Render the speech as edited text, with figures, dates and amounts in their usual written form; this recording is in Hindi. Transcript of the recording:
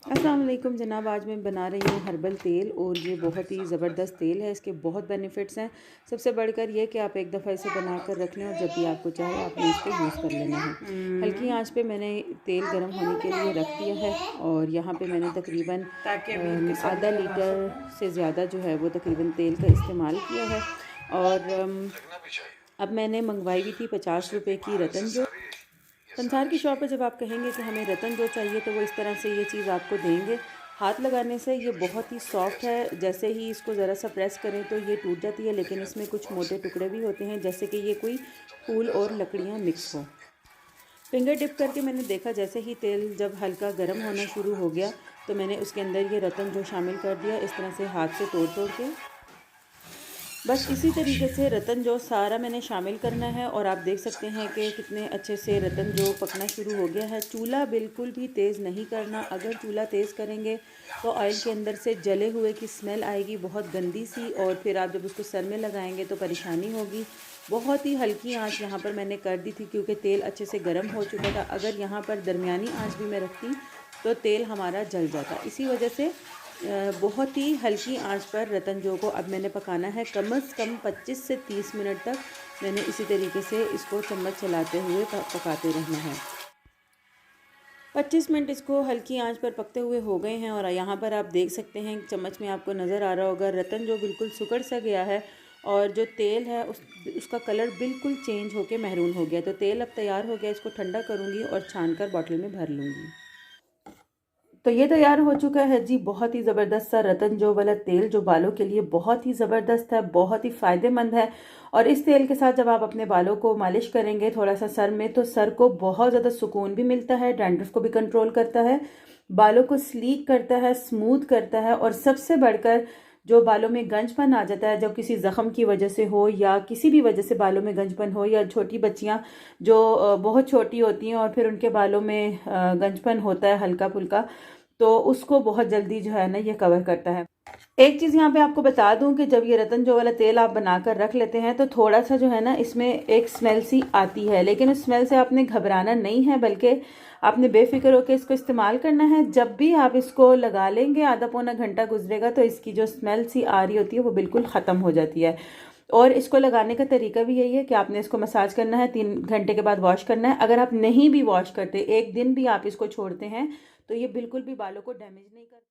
अस्सलाम वालेकुम जनाब। आज मैं बना रही हूँ हर्बल तेल और ये बहुत ही ज़बरदस्त तेल है। इसके बहुत बेनिफिट्स हैं। सबसे बढ़कर ये कि आप एक दफ़ा इसे बना कर रख लें और जब भी आपको चाहे आपने इसको यूज़ कर लेना है। हल्की आंच पे मैंने तेल गर्म होने के लिए रख दिया है और यहाँ पे मैंने तकरीबन आधा लीटर से ज़्यादा जो है वो तकरीबन तेल का इस्तेमाल किया है। और अब मैंने मंगवाई हुई थी 50 रुपये की रतन जो। कंसार की शॉप पर जब आप कहेंगे कि हमें रतन जो चाहिए तो वो इस तरह से ये चीज़ आपको देंगे। हाथ लगाने से ये बहुत ही सॉफ्ट है। जैसे ही इसको ज़रा सा प्रेस करें तो ये टूट जाती है, लेकिन इसमें कुछ मोटे टुकड़े भी होते हैं, जैसे कि ये कोई फूल और लकड़ियाँ मिक्स हो। फिंगर डिप करके मैंने देखा, जैसे ही तेल जब हल्का गर्म होना शुरू हो गया तो मैंने उसके अंदर ये रतन जो शामिल कर दिया, इस तरह से हाथ से तोड़ तोड़ के। बस इसी तरीके से रतन जो सारा मैंने शामिल करना है। और आप देख सकते हैं कि कितने अच्छे से रतन जो पकना शुरू हो गया है। चूल्हा बिल्कुल भी तेज़ नहीं करना। अगर चूल्हा तेज़ करेंगे तो ऑयल के अंदर से जले हुए की स्मेल आएगी बहुत गंदी सी, और फिर आप जब उसको सर में लगाएंगे तो परेशानी होगी। बहुत ही हल्की आंच यहाँ पर मैंने कर दी थी क्योंकि तेल अच्छे से गर्म हो चुका था। अगर यहाँ पर दरमियानी आंच भी मैं रखती तो तेल हमारा जल जाता। इसी वजह से बहुत ही हल्की आंच पर रतन जो को अब मैंने पकाना है कम से कम 25 से 30 मिनट तक। मैंने इसी तरीके से इसको चम्मच चलाते हुए पकाते रहना है। 25 मिनट इसको हल्की आंच पर पकते हुए हो गए हैं और यहाँ पर आप देख सकते हैं चम्मच में आपको नज़र आ रहा होगा रतन जो बिल्कुल सुकड़ सा गया है और जो तेल है उसका कलर बिल्कुल चेंज होके महरून हो गया। तो तेल अब तैयार हो गया। इसको ठंडा करूँगी और छान कर बॉटल में भर लूँगी। तो ये तैयार हो चुका है जी, बहुत ही ज़बरदस्त सा रतन जो वाला तेल, जो बालों के लिए बहुत ही ज़बरदस्त है, बहुत ही फ़ायदेमंद है। और इस तेल के साथ जब आप अपने बालों को मालिश करेंगे थोड़ा सा सर में, तो सर को बहुत ज़्यादा सुकून भी मिलता है, डैंड्रफ को भी कंट्रोल करता है, बालों को स्लीक करता है, स्मूथ करता है। और सबसे बढ़कर जो बालों में गंजपन आ जाता है जब किसी ज़ख़म की वजह से हो या किसी भी वजह से बालों में गंजपन हो, या छोटी बच्चियाँ जो बहुत छोटी होती हैं और फिर उनके बालों में गंजपन होता है हल्का फुल्का, तो उसको बहुत जल्दी जो है ना ये कवर करता है। एक चीज़ यहाँ पे आपको बता दूं कि जब ये रतन जो वाला तेल आप बनाकर रख लेते हैं तो थोड़ा सा जो है ना इसमें एक स्मेल सी आती है, लेकिन उस स्मेल से आपने घबराना नहीं है, बल्कि आपने बेफिक्र होकर इसको इस्तेमाल करना है। जब भी आप इसको लगा लेंगे आधा पौना घंटा गुजरेगा तो इसकी जो स्मेल सी आ रही होती है वो बिल्कुल ख़त्म हो जाती है। और इसको लगाने का तरीका भी यही है कि आपने इसको मसाज करना है, 3 घंटे के बाद वॉश करना है। अगर आप नहीं भी वॉश करते, एक दिन भी आप इसको छोड़ते हैं, तो ये बिल्कुल भी बालों को डैमेज नहीं करता।